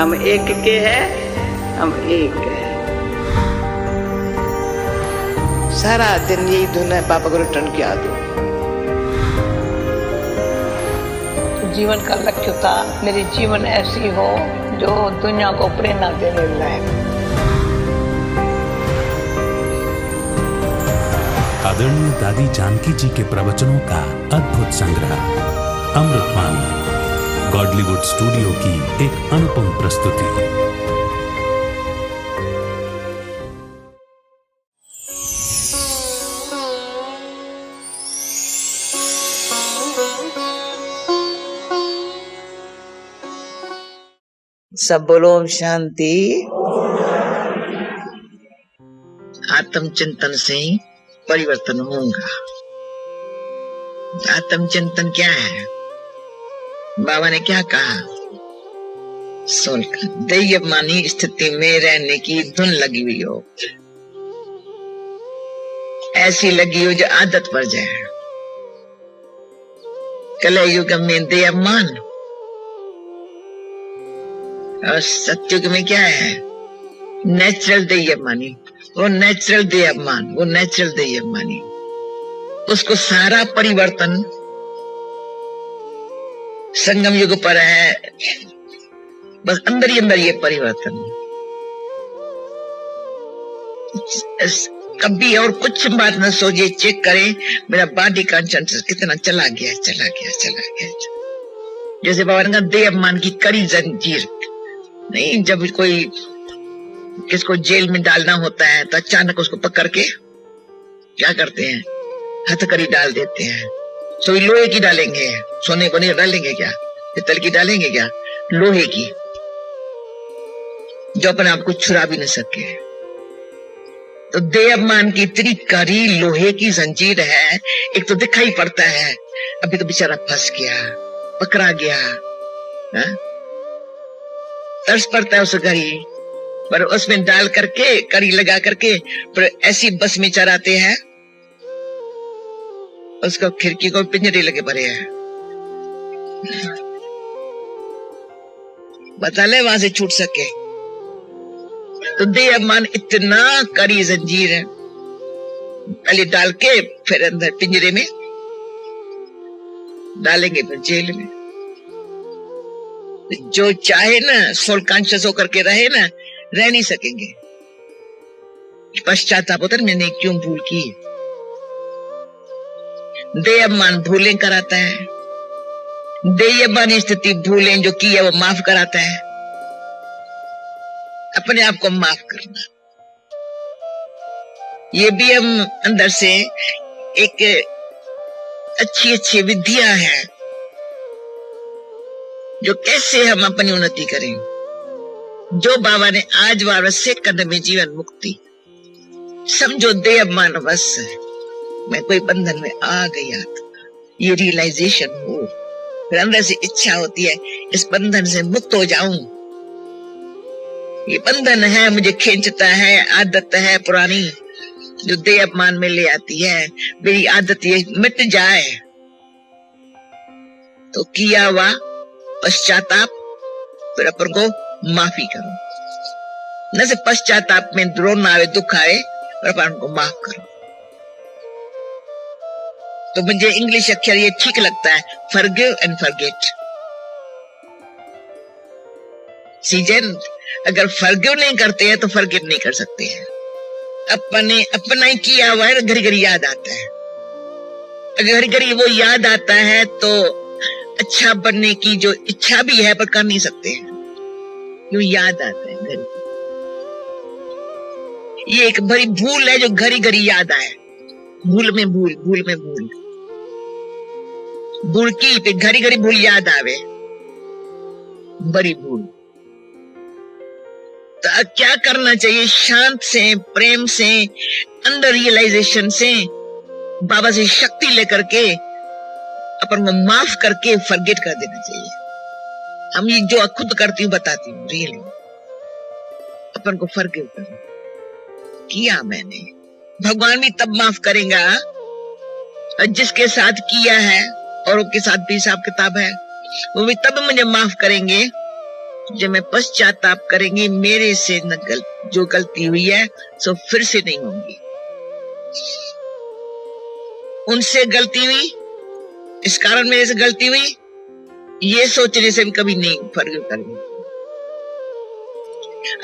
हम एक के हैं, हम एक हैं। सारा दिन यही धुन है, पापा को रिटर्न किया दो। जीवन का लक्ष्य था मेरी जीवन ऐसी हो जो दुनिया को प्रेरणा देने लायक। आदरणीय दादी जानकी जी के प्रवचनों का अद्भुत संग्रह अमृतवाणी गॉडलीवुड स्टूडियो की एक अनुपम प्रस्तुति। सब बोलो ओम शांति। आत्मचिंतन से ही परिवर्तन होगा। आत्मचिंतन क्या है? बाबा ने क्या कहा? सोल का दैयमानी स्थिति में रहने की धुन लगी हुई हो, ऐसी लगी हो जो आदत पड़ जाए। कलयुग में दैयमान और सत्युग में क्या है? नेचुरल दैयमानी। वो नेचुरल दैयमान, वो नेचुरल दैयमानी, उसको सारा परिवर्तन संगम युग पर है। बस अंदर ही अंदर ये परिवर्तन। कभी और कुछ बात न सोचिए, चेक करें मेरा बॉडी कॉन्शियसनेस कितना चला गया, चला गया, चला गया। जैसे बाबा ने कहा दैयमान की कड़ी जंजीर नहीं, जब कोई किसको जेल में डालना होता है तो अचानक उसको पकड़ के क्या करते हैं? हथकड़ी डाल देते हैं। तो लोहे की डालेंगे, सोने को नहीं डालेंगे क्या? पित्तल की डालेंगे क्या? लोहे की, जो अपने आप को छुड़ा भी न सके। तो दैयमान की इतनी कड़ी लोहे की जंजीर है। एक तो दिखाई पड़ता है, अभी तो बेचारा फंस गया, पकड़ा गया, तरस पड़ता है उस घड़ी पर, उसमें डाल करके कड़ी लगा करके पर ऐसी बस में चराते हैं उसको, खिड़की को पिंजरे लगे पड़े हैं। बता ले वहां से छूट सके। तो दैयमान इतना कड़ी जंजीर है, पहले डाल के फिर अंदर पिंजरे में डालेंगे, फिर जेल में। जो चाहे ना सोल कॉन्शियस होकर के रहे ना, रह नहीं सकेंगे। पश्चाताप होता है, मैंने क्यों भूल की। दैयमान भूलें कराता है। दैयमानी स्थिति भूलें जो की है वो माफ कराता है। अपने आप को माफ करना, ये भी हम अंदर से एक अच्छी अच्छी विधियां हैं जो कैसे हम अपनी उन्नति करें। जो बाबा ने आज बाबा से कदम में जीवन मुक्ति समझो दैयमान बस मैं कोई बंधन में आ गया, ये रियलाइजेशन हो, फिर अंदर से इच्छा होती है इस बंधन से मुक्त हो जाऊं। ये बंधन है, मुझे खींचता है, आदत है पुरानी जो दैयमान में ले आती है। मेरी आदत ये मिट जाए तो किया हुआ पश्चाताप, फिर अपन को माफी करो। न से पश्चाताप में रोना आवे, दुख आए, और अपन को माफ करो। तो मुझे इंग्लिश अक्षर ये ठीक लगता है, फॉरगिव एंड फॉरगेट। सीजन अगर फॉरगिव नहीं करते हैं तो फॉरगेट नहीं कर सकते हैं। अपने अपना ही किया हुआ है, घड़ी घड़ी याद आता है। अगर घड़ी घड़ी वो याद आता है तो अच्छा बनने की जो इच्छा भी है पर कर नहीं सकते हैं, क्यों? याद आता है घड़ी। ये एक बड़ी भूल है जो घड़ी घड़ी याद आए। भूल में भूल, भूल में भूल, भूल की पे घड़ी घड़ी भूल याद आवे, बड़ी भूल। तो क्या करना चाहिए? शांत से, प्रेम से, अंदर रियलाइजेशन से, बाबा से शक्ति लेकर के अपन को माफ करके फॉरगेट कर देना चाहिए। हम ये जो खुद करती हूँ बताती हूँ, रियली अपन को फॉरगिव करो। किया मैंने, भगवान भी तब माफ करेगा और जिसके साथ किया है और उनके साथ भी हिसाब किताब है, वो भी तब मुझे माफ करेंगे जब मैं पश्चाताप करेंगी मेरे से न जो गलती हुई है सो फिर से नहीं होंगी। उनसे गलती हुई, इस कारण मेरे से गलती हुई, ये सोचने से भी कभी नहीं फर्क करेंगे।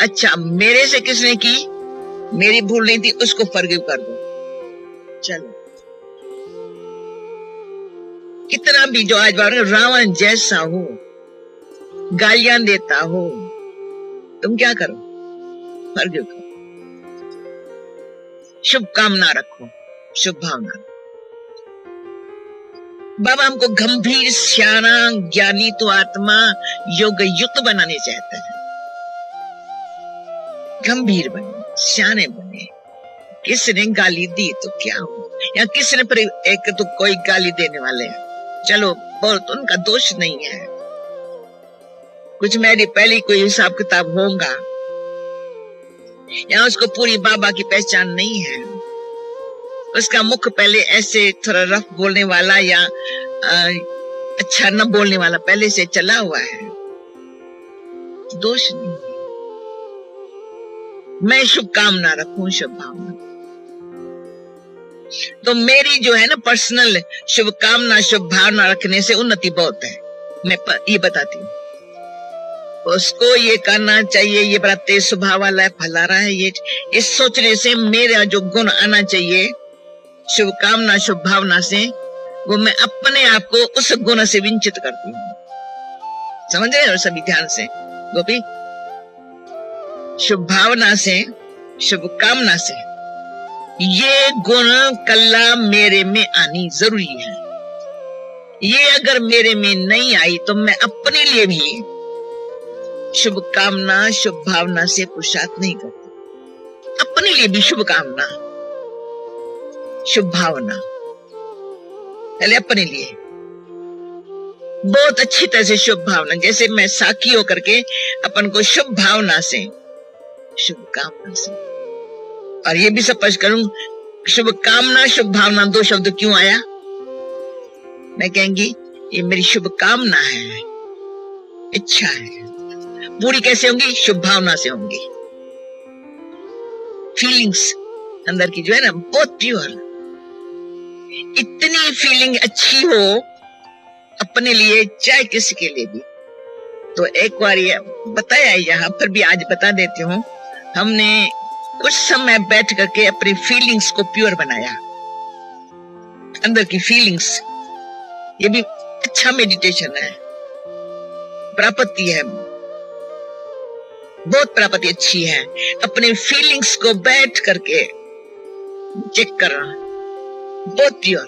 अच्छा, मेरे से किसने की, मेरी भूल नहीं थी, उसको फर्गिव कर दो। चलो, कितना भी जो आज रावण जैसा हो, गालियां देता हो, तुम क्या करो, फर्गिव करो, शुभकामना रखो, शुभ भावना रखो। बाबा हमको गंभीर, सियाना, ज्ञानी तो आत्मा योग युक्त बनाने चाहता है। गंभीर बने, सियाने बने। किसने गाली दी तो क्या हो, या किसने पर एक तो कोई गाली देने वाले हैं, चलो बहुत उनका दोष नहीं है, कुछ मेरी पहले कोई हिसाब किताब होगा, या उसको पूरी बाबा की पहचान नहीं है, उसका मुख पहले ऐसे थोड़ा रफ बोलने वाला या अच्छा न बोलने वाला पहले से चला हुआ है, दोष नहीं। मैं शुभकामना रखूं, शुभ भावना, तो मेरी जो है ना पर्सनल शुभकामना, शुभ भावना रखने से उन्नति बहुत है। मैं ये बताती हूँ, उसको ये करना चाहिए, ये बड़ा तेज स्वभाव वाला है, फैला रहा है, ये इस सोचने से मेरा जो गुण आना चाहिए शुभकामना, शुभ भावना से, वो मैं अपने आप को उस गुण से विंचित करती हूँ। समझ रहे हो सभी ध्यान से गोपी? शुभ भावना से, शुभकामना से ये गुण कल्ला मेरे में आनी जरूरी है। ये अगर मेरे में नहीं आई तो मैं अपने लिए भी शुभकामना, शुभ भावना से पुरुषार्थ नहीं करती। अपने लिए भी शुभकामना, शुभ भावना, पहले अपने लिए बहुत अच्छी तरह से शुभ भावना, जैसे मैं साखी होकर के अपन को शुभ भावना से, शुभकामना से, और ये भी स्पष्ट करूं, शुभकामना, शुभ भावना दो शब्द क्यों आया? मैं कहेंगी ये मेरी शुभकामना है, इच्छा है, पूरी कैसे होंगी? शुभ भावना से होंगी। फीलिंग्स अंदर की जो है ना बहुत प्योर, इतनी फीलिंग अच्छी हो अपने लिए चाहे किसी के लिए भी। तो एक बार ये बताया यहाँ पर भी आज बता देती हूँ, हमने कुछ समय बैठ करके अपनी फीलिंग्स को प्योर बनाया, अंदर की फीलिंग्स, ये भी अच्छा मेडिटेशन है, प्राप्ति है, बहुत प्राप्ति अच्छी है। अपने फीलिंग्स को बैठ करके चेक करना, बहुत प्योर,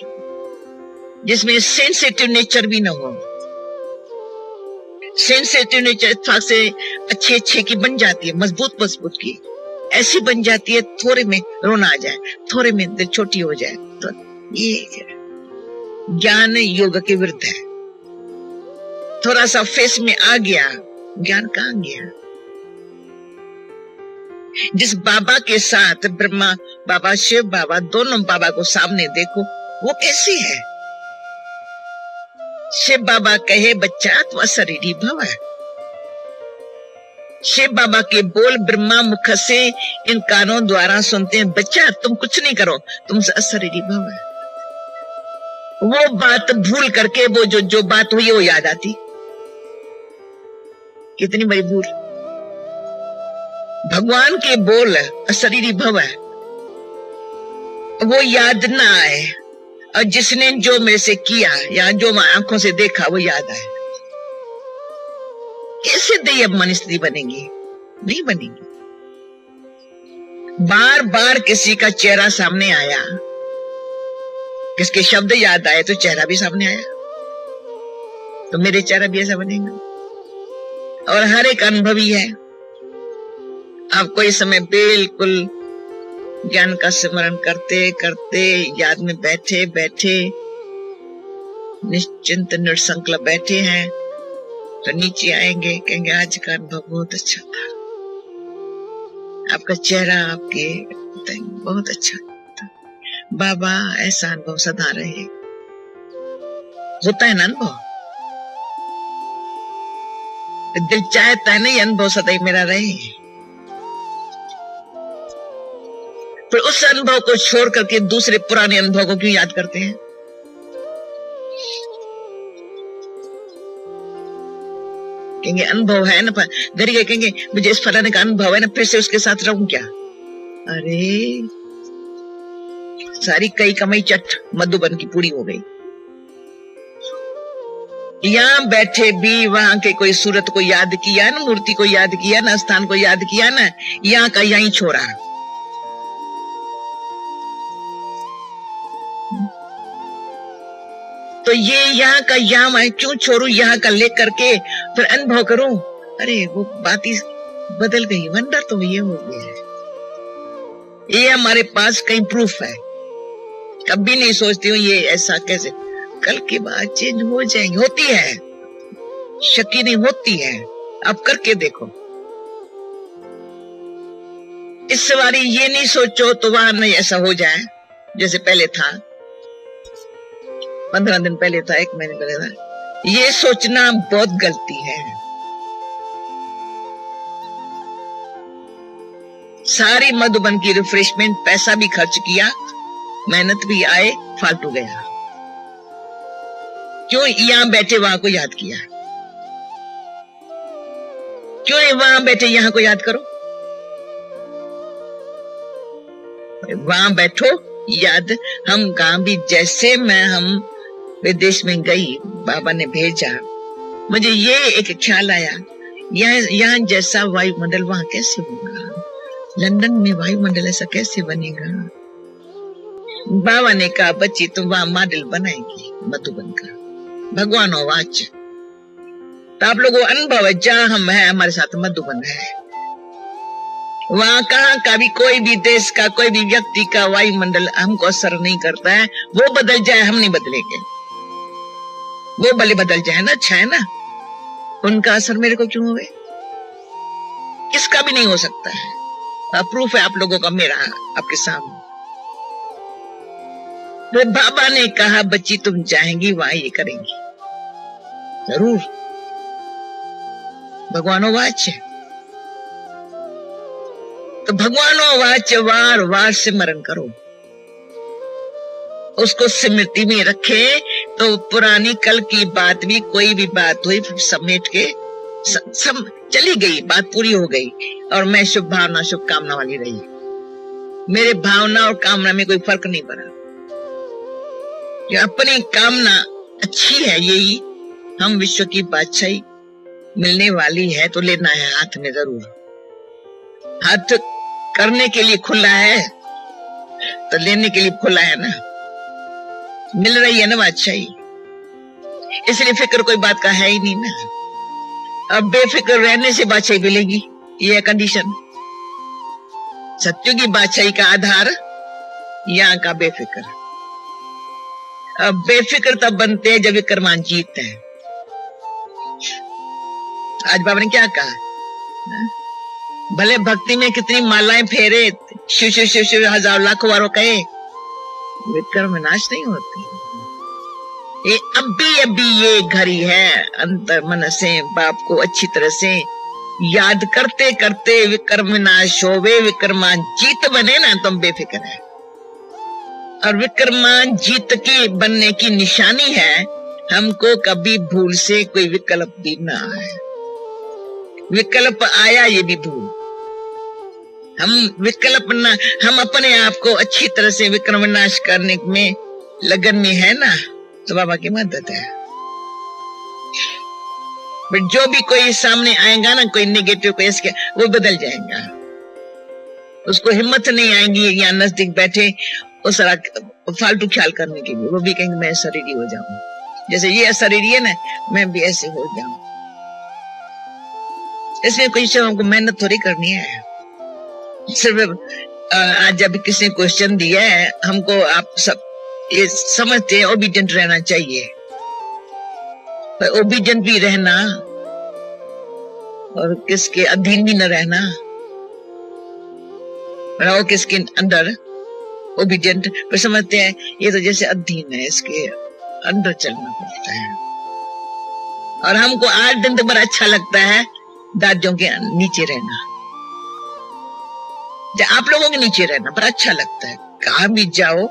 जिसमें सेंसिटिव नेचर भी ना हो। सेंसिटिव नेचर थोड़ा से अच्छे अच्छे की बन जाती है, मजबूत मजबूत की ऐसी बन जाती है, थोड़े में रोना आ जाए, थोड़े में दिल छोटी हो जाए, तो ये ज्ञान योग के विरुद्ध है। थोड़ा सा फेस में आ गया, ज्ञान कहां गया? जिस बाबा के साथ ब्रह्मा बाबा, शिव बाबा, दोनों बाबा को सामने देखो, वो कैसी है? शिव बाबा कहे बच्चा तू अशरीरी भव है। शिव बाबा के बोल ब्रह्मा मुख से इन कानों द्वारा सुनते हैं, बच्चा तुम कुछ नहीं करो, तुम अशरीरी भव है। वो बात भूल करके वो जो बात हुई वो याद आती। कितनी बड़ी भूल! भगवान के बोल अशरीरी भव है, वो याद ना आए, और जिसने जो मेरे से किया या जो मैं आंखों से देखा वो याद आए। कैसे दया मन स्थिति बनेगी? नहीं बनेगी। बार बार किसी का चेहरा सामने आया, किसके शब्द याद आए तो चेहरा भी सामने आया, तो मेरे चेहरा भी ऐसा बनेगा। और हर एक अनुभवी है। आप कोई समय बिल्कुल ज्ञान का स्मरण करते करते याद में बैठे बैठे निश्चिंत निसंकल्प बैठे हैं, तो नीचे आएंगे, कहेंगे आज का अनुभव बहुत अच्छा था, आपका चेहरा आपके बहुत अच्छा था, बाबा ऐसा अनुभव सदा रहे। होता है ना अनुभव? दिल चाहता है नहीं अनुभव सदैव मेरा रहे, फिर उस अनुभव को छोड़ करके दूसरे पुराने अनुभव को क्यों याद करते हैं? कहेंगे अनुभव है ना, घर गए कहेंगे मुझे इस फलाने का अनुभव है ना, फिर से उसके साथ रहूं क्या? अरे सारी कई कमाई चट मधुबन की पूरी हो गई। यहां बैठे भी वहां के कोई सूरत को याद किया ना, मूर्ति को याद किया ना, स्थान को याद किया ना, यहां का यहीं छोड़ा। तो ये यहाँ का यहाँ मैं क्यों छोड़ू, यहाँ का लेकर के फिर अनुभव करूं? अरे वो बात ही बदल गई, वंडर तो ये हो गया है। ये हमारे पास कहीं प्रूफ है, कभी नहीं सोचती हूँ ये ऐसा कैसे, कल की बात चेंज हो जाएंगी, होती है, शकी नहीं होती है। अब करके देखो, इस बारी ये नहीं सोचो तो वहां नहीं ऐसा हो जाए जैसे पहले था, 15 दिन पहले था, 1 महीने पहले था। ये सोचना बहुत गलती है। सारी मधुबन की रिफ्रेशमेंट, पैसा भी खर्च किया, मेहनत भी आए, फालतू गया। क्यों यहां बैठे वहां को याद किया? क्यों वहां बैठे यहां को याद करो? वहां बैठो याद। हम कहां भी, जैसे हम विदेश में गई, बाबा ने भेजा, मुझे ये एक ख्याल आया, यहाँ जैसा वायुमंडल वहां कैसे होगा? लंदन में वायुमंडल ऐसा कैसे बनेगा? बाबा ने कहा बच्ची तुम वहां मॉडल बनाएगी मधुबन का, भगवान वाच। तो आप लोगों को अनुभव है, जहां हम है हमारे साथ मधुबन है, वहां कहाँ का भी कोई भी देश का कोई भी व्यक्ति का वायुमंडल हमको असर नहीं करता है। वो बदल जाए हम नहीं बदलेंगे, वो भले बदल जाए ना, अच्छा है ना, उनका असर मेरे को क्यों हुए? किसका भी नहीं हो सकता है। प्रूफ है आप लोगों का, मेरा आपके सामने। तो बाबा ने कहा बच्ची तुम जाएंगी वहां ये करेंगी जरूर, भगवानो वाच है। तो भगवानो वाच वार वार सिमरन करो, उसको स्मृति में रखे तो पुरानी कल की बात भी, कोई भी बात हुई समेट के सब चली गई, बात पूरी हो गई। और मैं शुभ भावना शुभ कामना वाली रही, मेरे भावना और कामना में कोई फर्क नहीं पड़ा। अपनी कामना अच्छी है, यही हम विश्व की बादशाही मिलने वाली है तो लेना है हाथ में जरूर। हाथ करने के लिए खुला है तो लेने के लिए खुला है ना, मिल रही है ना बादशाही, इसलिए फिक्र कोई बात का है ही नहीं ना। अब बेफिक्र रहने से बादशाही मिलेगी, ये है कंडीशन। सत्यों की बादशाही का आधार यहाँ का बेफिक्र। अब बेफिक्र तब बनते हैं जब विक्रमान जीतते हैं। आज बाबा ने क्या कहा, भले भक्ति में कितनी मालाएं फेरे, शिव शिव शिव शिव हजार लाखों बारों कहे, विक्रम विनाश नहीं होती। ये अभी ये घड़ी है, अंतर मन से बाप को अच्छी तरह से याद करते करते विक्रम विनाश होवे, विक्रमान जीत बने ना, तुम बेफिक्र है। और विक्रमान जीत की बनने की निशानी है हमको कभी भूल से कोई विकल्प भी ना आए। विकल्प आया ये भी भूल, हम विकल्प ना, हम अपने आप को अच्छी तरह से विक्रम विनाश करने में लगन में है ना, तो बाबा की मदद है। बट जो भी कोई सामने आएगा ना, कोई नेगेटिव कोई इसके, वो बदल जाएगा, उसको हिम्मत नहीं आएगी यहाँ नजदीक बैठे उस फालतू ख्याल करने के लिए। वो भी कहेंगे मैं शरीरी हो जाऊं, जैसे ये शरीरी है ना, मैं भी ऐसे हो जाऊं। इसमें कोई हमको मेहनत थोड़ी करनी है। सिर्फ आज जब किसी ने क्वेश्चन दिया है हमको, आप सब ये समझते हैं ओबीडिएंट रहना चाहिए, पर ओबीडिएंट भी रहना और किसके अधीन भी न रहना, रहो किसके अंदर ओबीडिएंट, पर समझते हैं ये तो जैसे अधीन है, इसके अंदर चलना पड़ता है। और हमको 8 दिन तक बड़ा अच्छा लगता है दादियों के नीचे रहना, आप लोगों के नीचे रहना बड़ा अच्छा लगता है। कहाँ भी जाओ,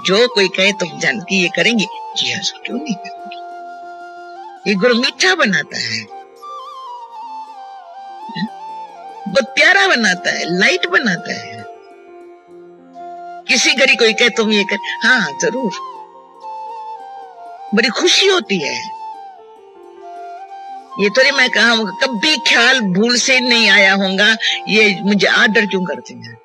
जो कोई कहे तुम जानकी ये करेंगे, जी हाँ क्यों नहीं करेंगे। ये गुरु मीठा बनाता है, बहुत प्यारा बनाता है, लाइट बनाता है। किसी घड़ी कोई कहे तुम ये कर, हाँ जरूर, बड़ी खुशी होती है। ये तो नहीं मैं कहा कभी ख्याल भूल से नहीं आया होगा ये मुझे आर्डर क्यों करते हैं।